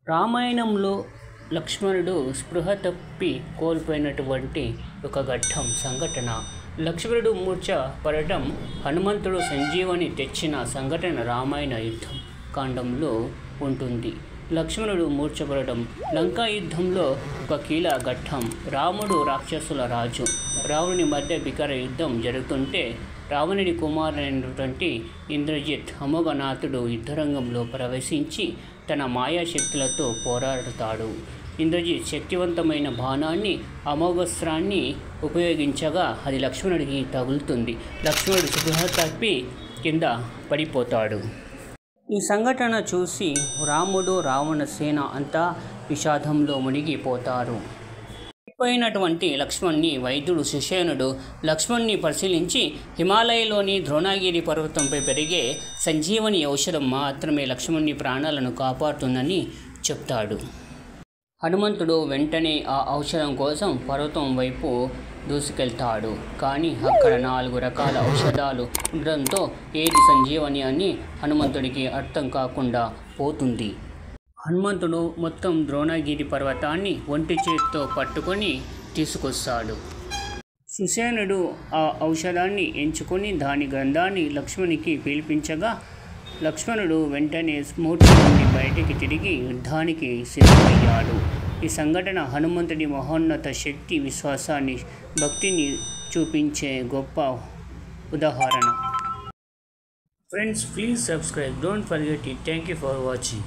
రామాయణంలో లక్ష్మణుడు స్పృహ తప్పి కోల్పోయినటువంటి ఒక సంఘటన. లక్ష్మణుడు మూర్ఛ పడటం, హనుమంతుడు సంజీవని తెచ్చిన సంఘటన రామాయణ యుద్ధం కాండంలో ఉంటుంది. లక్ష్మణుడు మూర్ఛపడటం లంకా యుద్ధంలో ఒక కీలక ఘట్టం. రాముడు రాక్షసుల రాజు, రావణుని మధ్య భీకర యుద్ధం జరుగుతుంటే రావణుని కుమారుడైనటువంటి ఇంద్రజిత్ అమోఘనాథుడు యుద్ధరంగంలో ప్రవేశించి తన మాయాశక్తులతో పోరాడుతాడు. ఇంద్రజిత్ శక్తివంతమైన బాణాన్ని, అమోఘస్త్రాన్ని ఉపయోగించగా అది లక్ష్మణుడికి తగులుతుంది. లక్ష్మణుడు స్పృహ తప్పి కింద పడిపోతాడు. ఈ సంఘటన చూసి రాముడు, రావణ సేన అంతా విషాదంలో మునిగిపోతారు. చనిపోయినటువంటి లక్ష్మణ్ణి వైద్యుడు సుషేణుడు లక్ష్మణ్ణి పరిశీలించి హిమాలయలోని ద్రోణగిరి పర్వతంపై పెరిగే సంజీవని ఔషధం మాత్రమే లక్ష్మణ్ణి ప్రాణాలను కాపాడుతుందని చెప్తాడు. హనుమంతుడు వెంటనే ఆ ఔషధం కోసం పర్వతం వైపు దూసుకెళ్తాడు. కానీ అక్కడ 4 రకాల ఔషధాలు ఉండడంతో ఏది సంజీవని అని హనుమంతుడికి అర్థం కాకుండా పోతుంది. హనుమంతుడు మొత్తం ద్రోణగిరి పర్వతాన్ని ఒంటి చేతితో పట్టుకొని తీసుకొస్తాడు. సుషేణుడు ఆ ఔషధాన్ని ఎంచుకొని దాని గంధాన్ని లక్ష్మణునికి పీల్పించగా లక్ష్మణుడు వెంటనే స్మూర్తి నుండి బయటికి తిరిగి యుద్ధానికి సిద్ధమయ్యాడు. ఈ సంఘటన హనుమంతుడి మహోన్నత శక్తి, విశ్వాసాన్ని, భక్తిని చూపించే గొప్ప ఉదాహరణ. Friends, please subscribe. Don't forget it. Thank you for watching.